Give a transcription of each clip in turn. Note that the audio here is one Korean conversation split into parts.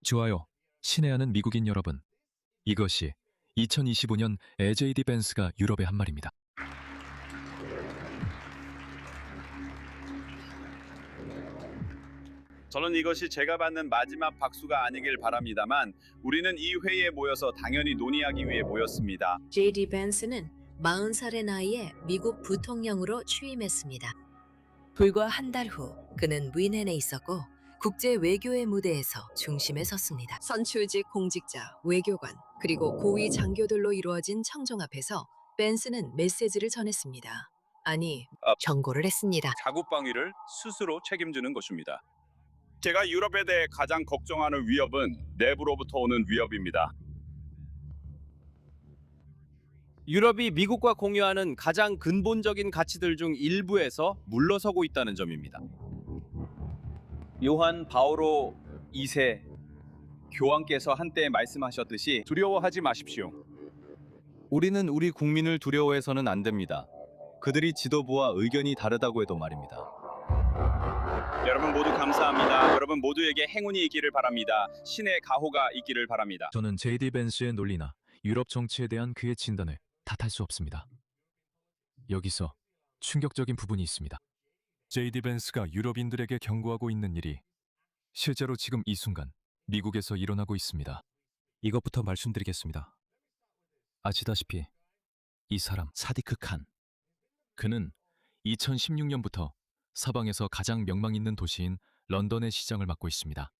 좋아요. 친애하는 미국인 여러분. 이것이 2025년 AJ 벤스가 유럽에 한 말입니다. 저는 이것이 제가 받는 마지막 박수가 아니길 바랍니다만 우리는 이 회의에 모여서 당연히 논의하기 위해 모였습니다. JD 벤스는 40살의 나이에 미국 부통령으로 취임했습니다. 불과 한 달 후 그는 윈헨에 있었고 국제 외교의 무대에서 중심에 섰습니다. 선출직 공직자, 외교관, 그리고 고위 장교들로 이루어진 청정 앞에서 벤스는 메시지를 전했습니다. 아니, 경고를 했습니다. 자국방위를 스스로 책임지는 것입니다. 제가 유럽에 대해 가장 걱정하는 위협은 내부로부터 오는 위협입니다. 유럽이 미국과 공유하는 가장 근본적인 가치들 중 일부에서 물러서고 있다는 점입니다. 요한 바오로 2세 교황께서 한때 말씀하셨듯이 두려워하지 마십시오. 우리는 우리 국민을 두려워해서는 안 됩니다. 그들이 지도부와 의견이 다르다고 해도 말입니다. 여러분 모두 감사합니다. 여러분 모두에게 행운이 있기를 바랍니다. 신의 가호가 있기를 바랍니다. 저는 JD 벤스의 논리나 유럽 정치에 대한 그의 진단을 탓할 수 없습니다. 여기서 충격적인 부분이 있습니다. JD 벤스가 유럽인들에게 경고하고 있는 일이 실제로 지금 이 순간 미국에서 일어나고 있습니다. 이것부터 말씀드리겠습니다. 아시다시피 이 사람 사디크 칸, 그는 2016년부터 서방에서 가장 명망 있는 도시인 런던의 시장을 맡고 있습니다.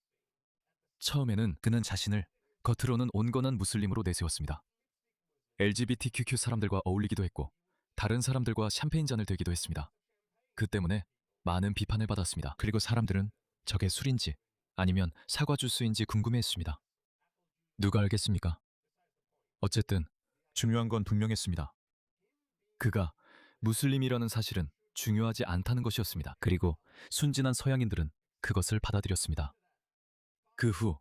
처음에는 그는 자신을 겉으로는 온건한 무슬림으로 내세웠습니다. LGBTQ 사람들과 어울리기도 했고 다른 사람들과 샴페인 잔을 들기도 했습니다. 그 때문에 많은 비판을 받았습니다. 그리고 사람들은 저게 술인지 아니면 사과 주스인지 궁금해했습니다. 누가 알겠습니까? 어쨌든 중요한 건 분명했습니다. 그가 무슬림이라는 사실은 중요하지 않다는 것이었습니다. 그리고 순진한 서양인들은 그것을 받아들였습니다. 그 후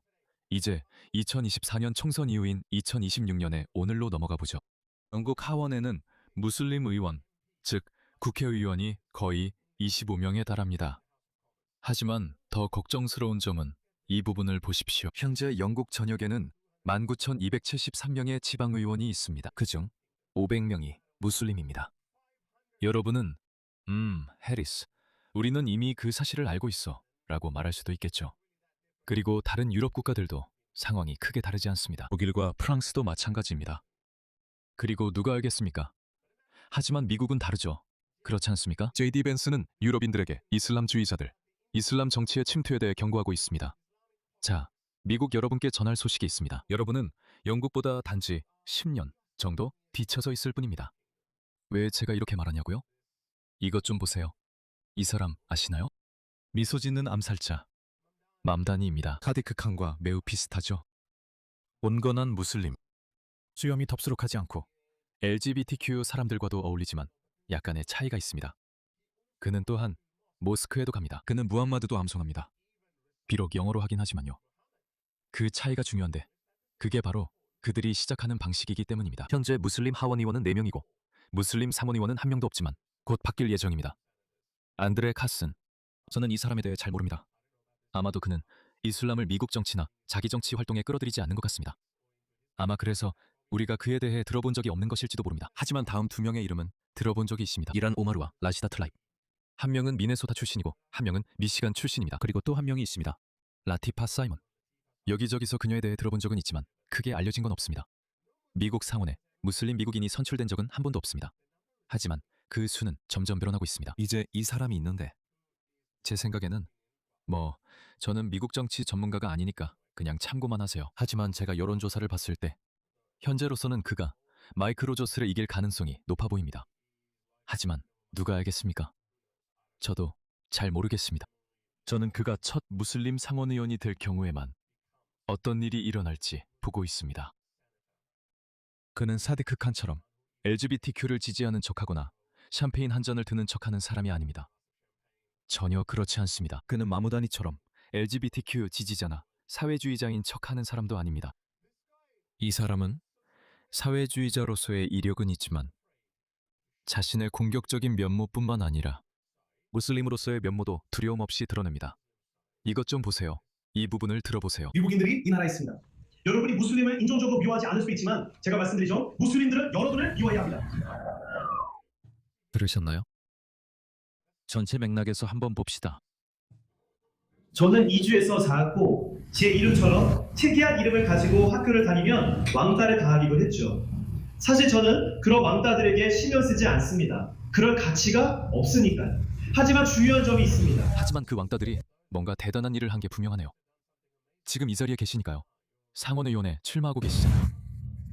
이제 2024년 총선 이후인 2026년의 오늘로 넘어가 보죠. 영국 하원에는 무슬림 의원, 즉 국회의원이 거의 25명에 달합니다. 하지만 더 걱정스러운 점은 이 부분을 보십시오. 현재 영국 전역에는 19,273명의 지방의원이 있습니다. 그중 500명이 무슬림입니다. 여러분은 해리스, 우리는 이미 그 사실을 알고 있어 라고 말할 수도 있겠죠. 그리고 다른 유럽 국가들도 상황이 크게 다르지 않습니다. 독일과 프랑스도 마찬가지입니다. 그리고 누가 알겠습니까? 하지만 미국은 다르죠. 그렇지 않습니까? JD 벤스는 유럽인들에게 이슬람주의자들, 이슬람 정치의 침투에 대해 경고하고 있습니다. 자, 미국 여러분께 전할 소식이 있습니다. 여러분은 영국보다 단지 10년 정도 뒤처져 있을 뿐입니다. 왜 제가 이렇게 말하냐고요? 이것 좀 보세요. 이 사람 아시나요? 미소 짓는 암살자 맘다니입니다. 카디크 칸과 매우 비슷하죠. 온건한 무슬림, 수염이 덥수룩하지 않고 LGBTQ 사람들과도 어울리지만 약간의 차이가 있습니다. 그는 또한 모스크에도 갑니다. 그는 무함마드도 암송합니다. 비록 영어로 하긴 하지만요. 그 차이가 중요한데 그게 바로 그들이 시작하는 방식이기 때문입니다. 현재 무슬림 하원 의원은 4명이고 무슬림 상원 의원은 1명도 없지만 곧 바뀔 예정입니다. 안드레 카슨, 저는 이 사람에 대해 잘 모릅니다. 아마도 그는 이슬람을 미국 정치나 자기 정치 활동에 끌어들이지 않는 것 같습니다. 아마 그래서 우리가 그에 대해 들어본 적이 없는 것일지도 모릅니다. 하지만 다음 2명의 이름은 들어본 적이 있습니다. 이란 오마르와 라시다 틀라입. 한 명은 미네소타 출신이고 한 명은 미시간 출신입니다. 그리고 또 한 명이 있습니다. 라티파 사이먼. 여기저기서 그녀에 대해 들어본 적은 있지만 크게 알려진 건 없습니다. 미국 상원에 무슬림 미국인이 선출된 적은 한 번도 없습니다. 하지만 그 수는 점점 늘어나고 있습니다. 이제 이 사람이 있는데 제 생각에는 저는 미국 정치 전문가가 아니니까 그냥 참고만 하세요. 하지만 제가 여론조사를 봤을 때 현재로서는 그가 마이크 로저스를 이길 가능성이 높아 보입니다. 하지만 누가 알겠습니까? 저도 잘 모르겠습니다. 저는 그가 첫 무슬림 상원의원이 될 경우에만 어떤 일이 일어날지 보고 있습니다. 그는 사디크 칸처럼 LGBTQ를 지지하는 척하거나 샴페인 한 잔을 드는 척하는 사람이 아닙니다. 전혀 그렇지 않습니다. 그는 마무다니처럼 LGBTQ 지지자나 사회주의자인 척하는 사람도 아닙니다. 이 사람은 사회주의자로서의 이력은 있지만 자신의 공격적인 면모뿐만 아니라 무슬림으로서의 면모도 두려움 없이 드러냅니다. 이것 좀 보세요. 이 부분을 들어보세요. 미국인들이 이 나라에 있습니다. 여러분이 무슬림을 인종적으로 미워하지 않을 수 있지만 제가 말씀드리죠. 무슬림들은 여러분을 미워해야 합니다. 들으셨나요? 전체 맥락에서 한번 봅시다. 저는 이주에서 자랐고 제 이름처럼 특이한 이름을 가지고 학교를 다니면 왕따를 당하기도 했죠. 사실 저는 그런 왕따들에게 신경 쓰지 않습니다. 그럴 가치가 없으니까요. 하지만 중요한 점이 있습니다. 하지만 그 왕따들이 뭔가 대단한 일을 한 게 분명하네요. 지금 이 자리에 계시니까요. 상원의원에 출마하고 계시잖아요.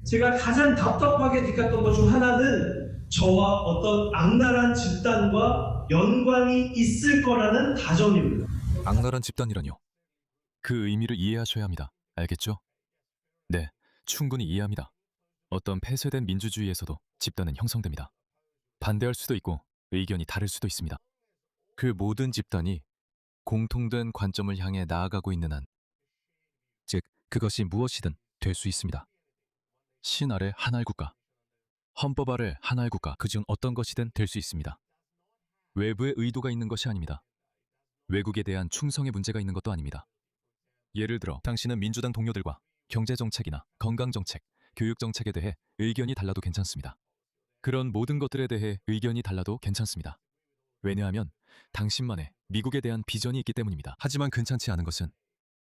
제가 가장 답답하게 느꼈던 것 중 하나는 저와 어떤 악랄한 집단과 연관이 있을 거라는 다짐입니다. 악랄한 집단이라뇨. 그 의미를 이해하셔야 합니다. 알겠죠? 네, 충분히 이해합니다. 어떤 폐쇄된 민주주의에서도 집단은 형성됩니다. 반대할 수도 있고 의견이 다를 수도 있습니다. 그 모든 집단이 공통된 관점을 향해 나아가고 있는 한, 즉 그것이 무엇이든 될 수 있습니다. 신 아래 하나의 국가, 헌법 아래 하나의 국가, 그중 어떤 것이든 될 수 있습니다. 외부의 의도가 있는 것이 아닙니다. 외국에 대한 충성의 문제가 있는 것도 아닙니다. 예를 들어 당신은 민주당 동료들과 경제정책이나 건강정책, 교육정책에 대해 의견이 달라도 괜찮습니다. 그런 모든 것들에 대해 의견이 달라도 괜찮습니다. 왜냐하면 당신만의 미국에 대한 비전이 있기 때문입니다. 하지만 괜찮지 않은 것은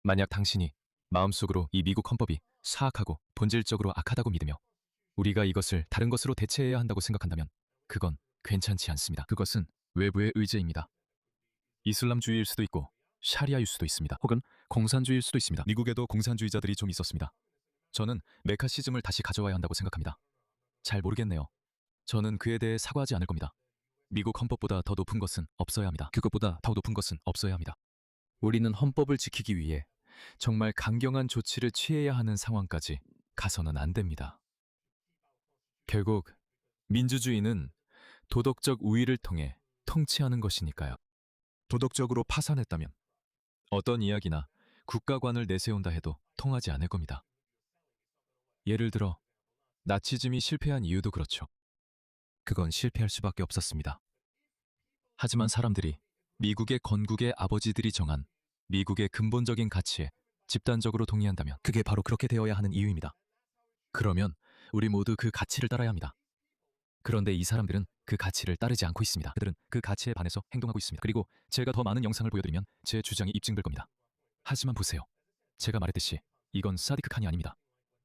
만약 당신이 마음속으로 이 미국 헌법이 사악하고 본질적으로 악하다고 믿으며 우리가 이것을 다른 것으로 대체해야 한다고 생각한다면 그건 괜찮지 않습니다. 그것은 외부의 의제입니다. 이슬람주의일 수도 있고 샤리아일 수도 있습니다. 혹은 공산주의일 수도 있습니다. 미국에도 공산주의자들이 좀 있었습니다. 저는 메카시즘을 다시 가져와야 한다고 생각합니다. 잘 모르겠네요. 저는 그에 대해 사과하지 않을 겁니다. 미국 헌법보다 더 높은 것은 없어야 합니다. 그것보다 더 높은 것은 없어야 합니다. 우리는 헌법을 지키기 위해 정말 강경한 조치를 취해야 하는 상황까지 가서는 안 됩니다. 결국 민주주의는 도덕적 우위를 통해 통치하는 것이니까요. 도덕적으로 파산했다면 어떤 이야기나 국가관을 내세운다 해도 통하지 않을 겁니다. 예를 들어 나치즘이 실패한 이유도 그렇죠. 그건 실패할 수밖에 없었습니다. 하지만 사람들이 미국의 건국의 아버지들이 정한 미국의 근본적인 가치에 집단적으로 동의한다면 그게 바로 그렇게 되어야 하는 이유입니다. 그러면 우리 모두 그 가치를 따라야 합니다. 그런데 이 사람들은 그 가치를 따르지 않고 있습니다. 그들은 그 가치에 반해서 행동하고 있습니다. 그리고 제가 더 많은 영상을 보여드리면 제 주장이 입증될 겁니다. 하지만 보세요. 제가 말했듯이 이건 사디크 칸이 아닙니다.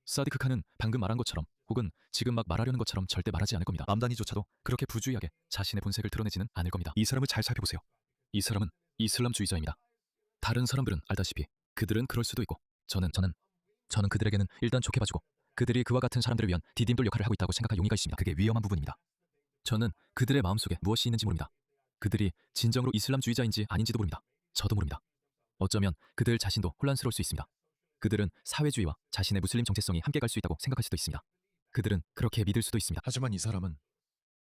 사디크 칸은 방금 말한 것처럼 혹은 지금 막 말하려는 것처럼 절대 말하지 않을 겁니다. 맘다니조차도 그렇게 부주의하게 자신의 본색을 드러내지는 않을 겁니다. 이 사람을 잘 살펴보세요. 이 사람은 이슬람주의자입니다. 다른 사람들은 알다시피 그들은 그럴 수도 있고 저는 그들에게는 일단 좋게 봐주고 그들이 그와 같은 사람들을 위한 디딤돌 역할을 하고 있다고 생각할 용의가 있습니다. 그게 위험한 부분입니다. 저는 그들의 마음속에 무엇이 있는지 모릅니다. 그들이 진정으로 이슬람주의자인지 아닌지도 모릅니다. 저도 모릅니다. 어쩌면 그들 자신도 혼란스러울 수 있습니다. 그들은 사회주의와 자신의 무슬림 정체성이 함께 갈 수 있다고 생각할 수도 있습니다. 그들은 그렇게 믿을 수도 있습니다. 하지만 이 사람은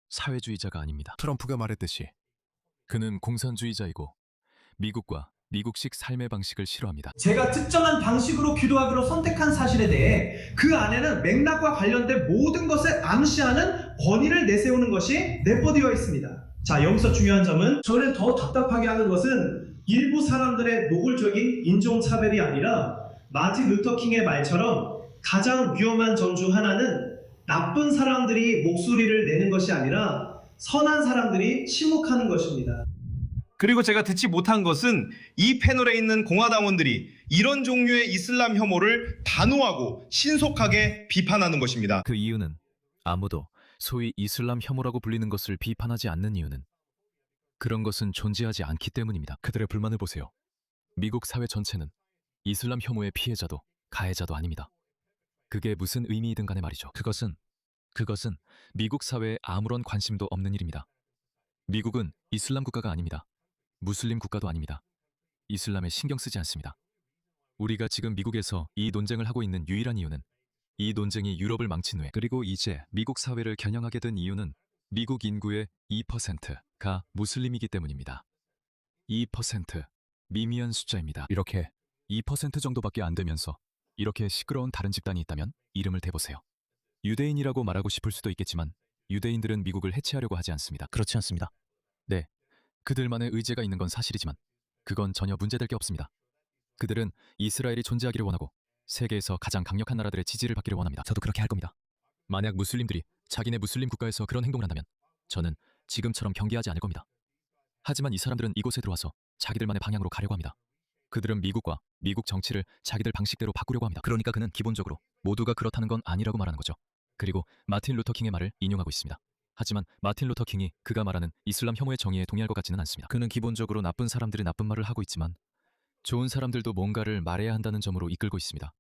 사회주의자가 아닙니다. 트럼프가 말했듯이 그는 공산주의자이고 미국과 미국식 삶의 방식을 싫어합니다. 제가 특정한 방식으로 기도하기로 선택한 사실에 대해 그 안에는 맥락과 관련된 모든 것을 암시하는 권위를 내세우는 것이 내포되어 있습니다. 자, 여기서 중요한 점은 저를 더 답답하게 하는 것은 일부 사람들의 노골적인 인종차별이 아니라 마틴 루터 킹의 말처럼 가장 위험한 점 중 하나는 나쁜 사람들이 목소리를 내는 것이 아니라 선한 사람들이 침묵하는 것입니다. 그리고 제가 듣지 못한 것은 이 패널에 있는 공화당원들이 이런 종류의 이슬람 혐오를 단호하고 신속하게 비판하는 것입니다. 그 이유는 아무도 소위 이슬람 혐오라고 불리는 것을 비판하지 않는 이유는 그런 것은 존재하지 않기 때문입니다. 그들의 불만을 보세요. 미국 사회 전체는 이슬람 혐오의 피해자도 가해자도 아닙니다. 그게 무슨 의미이든 간에 말이죠. 그것은 미국 사회에 아무런 관심도 없는 일입니다. 미국은 이슬람 국가가 아닙니다. 무슬림 국가도 아닙니다. 이슬람에 신경 쓰지 않습니다. 우리가 지금 미국에서 이 논쟁을 하고 있는 유일한 이유는 이 논쟁이 유럽을 망친 후에 그리고 이제 미국 사회를 겨냥하게 된 이유는 미국 인구의 2%가 무슬림이기 때문입니다. 2% 미미한 숫자입니다. 이렇게 2% 정도밖에 안 되면서 이렇게 시끄러운 다른 집단이 있다면 이름을 대보세요. 유대인이라고 말하고 싶을 수도 있겠지만 유대인들은 미국을 해체하려고 하지 않습니다. 그렇지 않습니다. 네, 그들만의 의제가 있는 건 사실이지만 그건 전혀 문제될 게 없습니다. 그들은 이스라엘이 존재하기를 원하고 세계에서 가장 강력한 나라들의 지지를 받기를 원합니다. 저도 그렇게 할 겁니다. 만약 무슬림들이 자기네 무슬림 국가에서 그런 행동을 한다면 저는 지금처럼 경계하지 않을 겁니다. 하지만 이 사람들은 이곳에 들어와서 자기들만의 방향으로 가려고 합니다. 그들은 미국과 미국 정치를 자기들 방식대로 바꾸려고 합니다. 그러니까 그는 기본적으로 모두가 그렇다는 건 아니라고 말하는 거죠. 그리고 마틴 루터 킹의 말을 인용하고 있습니다. 하지만 마틴 루터 킹이 그가 말하는 이슬람 혐오의 정의에 동의할 것 같지는 않습니다. 그는 기본적으로 나쁜 사람들이 나쁜 말을 하고 있지만 좋은 사람들도 뭔가를 말해야 한다는 점으로 이끌고 있습니다.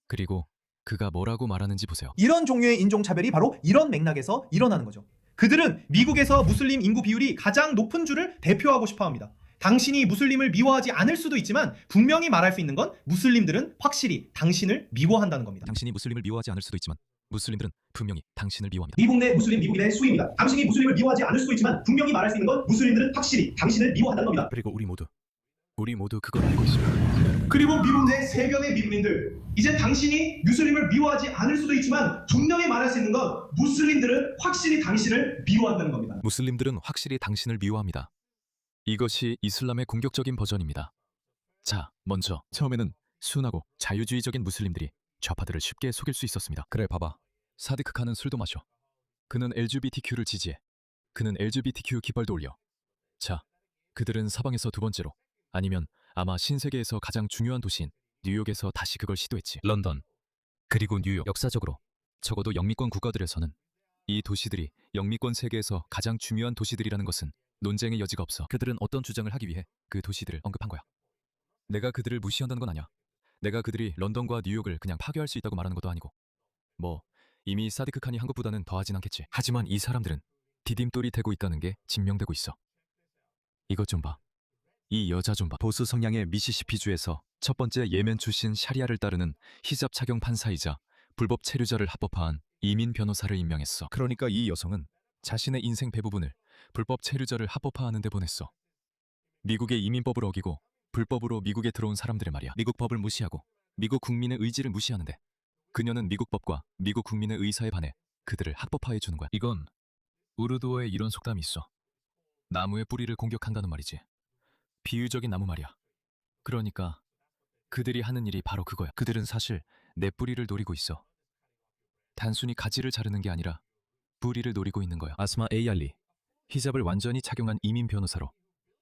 그리고 그가 뭐라고 말하는지 보세요. 이런 종류의 인종차별이 바로 이런 맥락에서 일어나는 거죠. 그들은 미국에서 무슬림 인구 비율이 가장 높은 주를 대표하고 싶어 합니다. 당신이 무슬림을 미워하지 않을 수도 있지만 분명히 말할 수 있는 건 무슬림들은 확실히 당신을 미워한다는 겁니다. 당신이 무슬림을 미워하지 않을 수도 있지만 무슬림들은 분명히 당신을 미워합니다. 미국 내 무슬림 미국인 의 수입니다. 당신이 무슬림을 미워하지 않을 수도 있지만 분명히 말할 수 있는 건 무슬림들은 확실히 당신을 미워한다는 겁니다. 그리고 우리 모두 그걸 알고 있습니다. 그리고 미국 내 세견의 미국인들, 이제 당신이 무슬림을 미워하지 않을 수도 있지만 분명히 말할 수 있는 건 무슬림들은 확실히 당신을 미워한다는 겁니다. 무슬림들은 확실히 당신을 미워합니다. 이것이 이슬람의 공격적인 버전입니다. 자, 먼저 처음에는 순하고 자유주의적인 무슬림들이 좌파들을 쉽게 속일 수 있었습니다. 그래 봐봐. 사디크 칸은 술도 마셔. 그는 LGBTQ를 지지해. 그는 LGBTQ 깃발도 올려. 자, 그들은 사방에서 두 번째로 아니면 아마 신세계에서 가장 중요한 도시인 뉴욕에서 다시 그걸 시도했지. 런던, 그리고 뉴욕. 역사적으로 적어도 영미권 국가들에서는 이 도시들이 영미권 세계에서 가장 중요한 도시들이라는 것은 논쟁의 여지가 없어. 그들은 어떤 주장을 하기 위해 그 도시들을 언급한 거야. 내가 그들을 무시한다는 건 아니야. 내가 그들이 런던과 뉴욕을 그냥 파괴할 수 있다고 말하는 것도 아니고 뭐 이미 사디크 칸이 한 것보다는 더하진 않겠지. 하지만 이 사람들은 디딤돌이 되고 있다는 게 증명되고 있어. 이것 좀 봐. 이 여자 좀 봐. 보수 성향의 미시시피주에서 첫 번째 예멘 출신 샤리아를 따르는 히잡 착용 판사이자 불법 체류자를 합법화한 이민 변호사를 임명했어. 그러니까 이 여성은 자신의 인생 대부분을 불법 체류자를 합법화하는 데 보냈어. 미국의 이민법을 어기고 불법으로 미국에 들어온 사람들의 말이야. 미국 법을 무시하고 미국 국민의 의지를 무시하는데 그녀는 미국 법과 미국 국민의 의사에 반해 그들을 합법화해 주는 거야. 이건 우르두어에 이런 속담이 있어. 나무의 뿌리를 공격한다는 말이지. 비유적인 나무 말이야. 그러니까 그들이 하는 일이 바로 그거야. 그들은 사실 내 뿌리를 노리고 있어. 단순히 가지를 자르는 게 아니라 뿌리를 노리고 있는 거야. 아스마 에이알리, 히잡을 완전히 착용한 이민 변호사로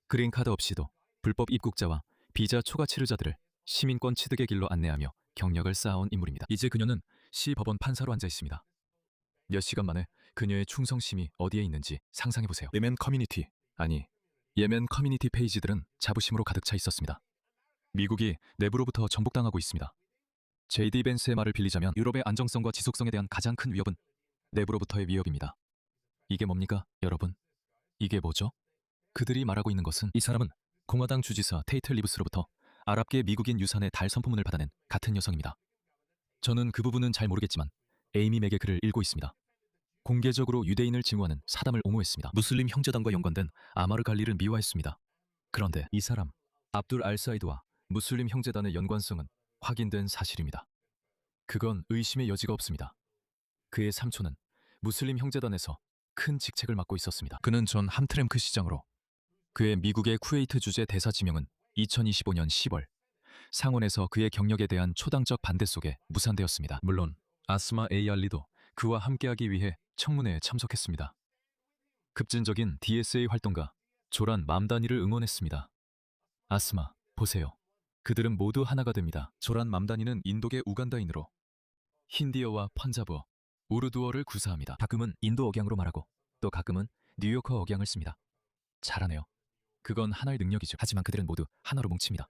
그린카드 없이도 불법 입국자와 비자 초과 체류자들을 시민권 취득의 길로 안내하며 경력을 쌓아온 인물입니다. 이제 그녀는 시 법원 판사로 앉아 있습니다. 몇 시간 만에 그녀의 충성심이 어디에 있는지 상상해보세요. 예멘 커뮤니티 페이지들은 자부심으로 가득 차 있었습니다. 미국이 내부로부터 정복당하고 있습니다. JD 벤스의 말을 빌리자면 유럽의 안정성과 지속성에 대한 가장 큰 위협은 내부로부터의 위협입니다. 이게 뭡니까, 여러분? 이게 뭐죠? 그들이 말하고 있는 것은 이 사람은 공화당 주지사 테이트 리브스로부터 아랍계 미국인 유산의 달 선포문을 받아낸 같은 여성입니다. 저는 그 부분은 잘 모르겠지만 에이미 맥의 글을 읽고 있습니다. 공개적으로 유대인을 증오하는 사담을 옹호했습니다. 무슬림 형제단과 연관된 아마르 갈리를 미화했습니다. 그런데 이 사람 압둘 알사이드와 무슬림 형제단의 연관성은 확인된 사실입니다. 그건 의심의 여지가 없습니다. 그의 삼촌은 무슬림 형제단에서 큰 직책을 맡고 있었습니다. 그는 전 함트램크 시장으로 그의 미국의 쿠웨이트 주재 대사 지명은 2025년 10월 상원에서 그의 경력에 대한 초당적 반대 속에 무산되었습니다. 물론 아스마 에이알리도 그와 함께하기 위해 청문회에 참석했습니다. 급진적인 DSA 활동가 조란 맘다니를 응원했습니다. 아스마, 보세요. 그들은 모두 하나가 됩니다. 조란 맘다니는 인도계 우간다인으로 힌디어와 펀자브어, 우르두어를 구사합니다. 가끔은 인도 억양으로 말하고 또 가끔은 뉴요커 억양을 씁니다. 잘하네요. 그건 하나의 능력이죠. 하지만 그들은 모두 하나로 뭉칩니다.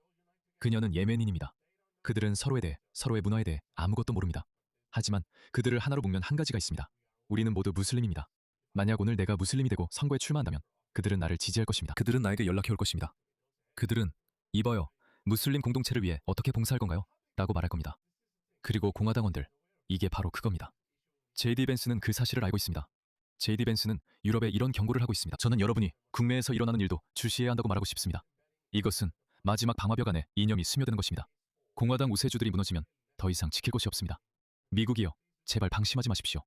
그녀는 예멘인입니다. 그들은 서로에 대해, 서로의 문화에 대해 아무것도 모릅니다. 하지만 그들을 하나로 묶는 한 가지가 있습니다. 우리는 모두 무슬림입니다. 만약 오늘 내가 무슬림이 되고 선거에 출마한다면 그들은 나를 지지할 것입니다. 그들은 나에게 연락해 올 것입니다. 그들은 이봐요, 무슬림 공동체를 위해 어떻게 봉사할 건가요? 라고 말할 겁니다. 그리고 공화당원들, 이게 바로 그겁니다. JD 벤스는 그 사실을 알고 있습니다. JD 벤스는 유럽에 이런 경고를 하고 있습니다. 저는 여러분이 국내에서 일어나는 일도 주시해야 한다고 말하고 싶습니다. 이것은 마지막 방화벽 안에 이념이 스며드는 것입니다. 공화당 우세주들이 무너지면 더 이상 지킬 곳이 없습니다. 미국이요, 제발 방심하지 마십시오.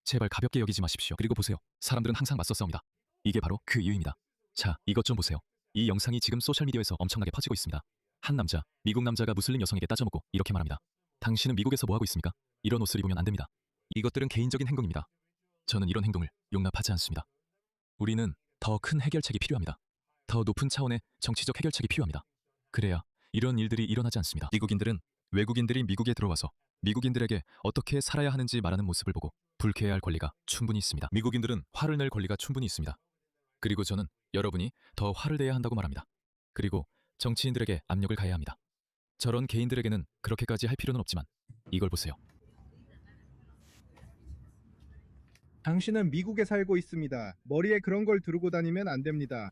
제발 가볍게 여기지 마십시오. 그리고 보세요. 사람들은 항상 맞서 싸웁니다. 이게 바로 그 이유입니다. 자, 이것 좀 보세요. 이 영상이 지금 소셜미디어에서 엄청나게 퍼지고 있습니다. 한 남자, 미국 남자가 무슬림 여성에게 따져먹고 이렇게 말합니다. 당신은 미국에서 뭐하고 있습니까? 이런 옷을 입으면 안 됩니다. 이것들은 개인적인 행동입니다. 저는 이런 행동을 용납하지 않습니다. 우리는 더 큰 해결책이 필요합니다. 더 높은 차원의 정치적 해결책이 필요합니다. 그래야 이런 일들이 일어나지 않습니다. 미국인들은 외국인들이 미국에 들어와서 미국인들에게 어떻게 살아야 하는지 말하는 모습을 보고 불쾌해할 권리가 충분히 있습니다. 미국인들은 화를 낼 권리가 충분히 있습니다. 그리고 저는 여러분이 더 화를 내야 한다고 말합니다. 그리고 정치인들에게 압력을 가해야 합니다. 저런 개인들에게는 그렇게까지 할 필요는 없지만 이걸 보세요. 당신은 미국에 살고 있습니다. 머리에 그런 걸 두르고 다니면 안 됩니다.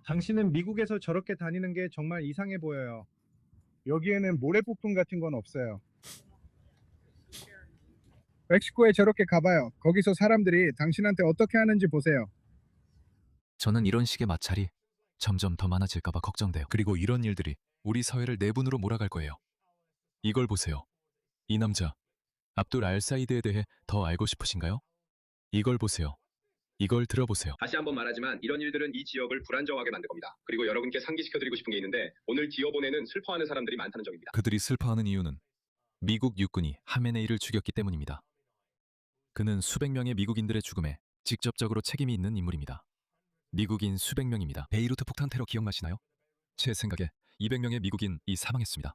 당신은 미국에서 저렇게 다니는 게 정말 이상해 보여요. 여기에는 모래폭풍 같은 건 없어요. 멕시코에 저렇게 가봐요. 거기서 사람들이 당신한테 어떻게 하는지 보세요. 저는 이런 식의 마찰이 점점 더 많아질까봐 걱정돼요. 그리고 이런 일들이 우리 사회를 내분으로 몰아갈 거예요. 이걸 보세요. 이 남자, 압둘 알사이드에 대해 더 알고 싶으신가요? 이걸 보세요. 이걸 들어보세요. 다시 한번 말하지만 이런 일들은 이 지역을 불안정하게 만들 겁니다. 그리고 여러분께 상기시켜드리고 싶은 게 있는데 오늘 디어본에는 슬퍼하는 사람들이 많다는 점입니다. 그들이 슬퍼하는 이유는 미국 육군이 하메네이를 죽였기 때문입니다. 그는 수백 명의 미국인들의 죽음에 직접적으로 책임이 있는 인물입니다. 미국인 수백 명입니다. 베이루트 폭탄 테러 기억나시나요? 제 생각에 200명의 미국인이 사망했습니다.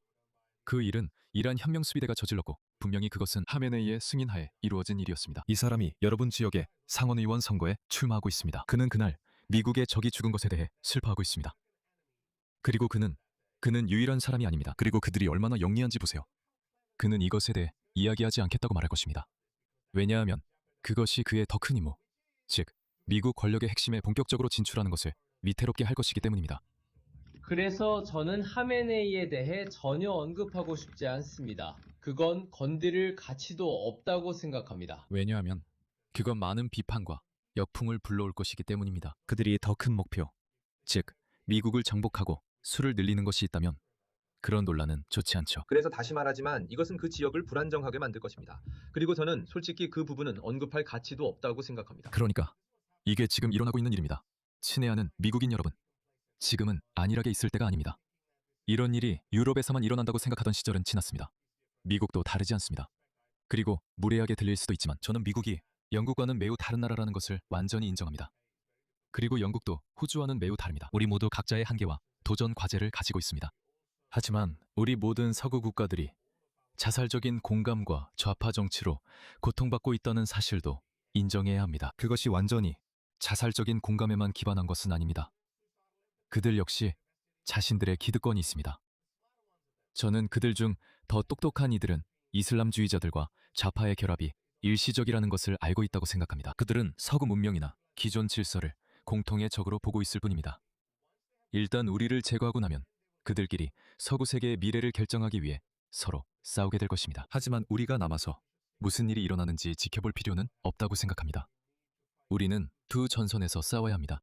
그 일은 이란 혁명수비대가 저질렀고 분명히 그것은 하메네이의 승인하에 이루어진 일이었습니다. 이 사람이 여러분 지역의 상원의원 선거에 출마하고 있습니다. 그는 그날 미국의 적이 죽은 것에 대해 슬퍼하고 있습니다. 그리고 그는 유일한 사람이 아닙니다. 그리고 그들이 얼마나 영리한지 보세요. 그는 이것에 대해 이야기하지 않겠다고 말할 것입니다. 왜냐하면 그것이 그의 더 큰 임무, 즉 미국 권력의 핵심에 본격적으로 진출하는 것을 위태롭게 할 것이기 때문입니다. 그래서 저는 하메네이에 대해 전혀 언급하고 싶지 않습니다. 그건 건드릴 가치도 없다고 생각합니다. 왜냐하면 그건 많은 비판과 역풍을 불러올 것이기 때문입니다. 그들이 더 큰 목표, 즉 미국을 정복하고 수를 늘리는 것이 있다면 그런 논란은 좋지 않죠. 그래서 다시 말하지만 이것은 그 지역을 불안정하게 만들 것입니다. 그리고 저는 솔직히 그 부분은 언급할 가치도 없다고 생각합니다. 그러니까 이게 지금 일어나고 있는 일입니다. 친애하는 미국인 여러분, 지금은 안일하게 있을 때가 아닙니다. 이런 일이 유럽에서만 일어난다고 생각하던 시절은 지났습니다. 미국도 다르지 않습니다. 그리고 무례하게 들릴 수도 있지만 저는 미국이 영국과는 매우 다른 나라라는 것을 완전히 인정합니다. 그리고 영국도 호주와는 매우 다릅니다. 우리 모두 각자의 한계와 도전 과제를 가지고 있습니다. 하지만 우리 모든 서구 국가들이 자살적인 공감과 좌파 정치로 고통받고 있다는 사실도 인정해야 합니다. 그것이 완전히 자살적인 공감에만 기반한 것은 아닙니다. 그들 역시 자신들의 기득권이 있습니다. 저는 그들 중 더 똑똑한 이들은 이슬람주의자들과 좌파의 결합이 일시적이라는 것을 알고 있다고 생각합니다. 그들은 서구 문명이나 기존 질서를 공통의 적으로 보고 있을 뿐입니다. 일단 우리를 제거하고 나면 그들끼리 서구 세계의 미래를 결정하기 위해 서로 싸우게 될 것입니다. 하지만 우리가 남아서 무슨 일이 일어나는지 지켜볼 필요는 없다고 생각합니다. 우리는 두 전선에서 싸워야 합니다.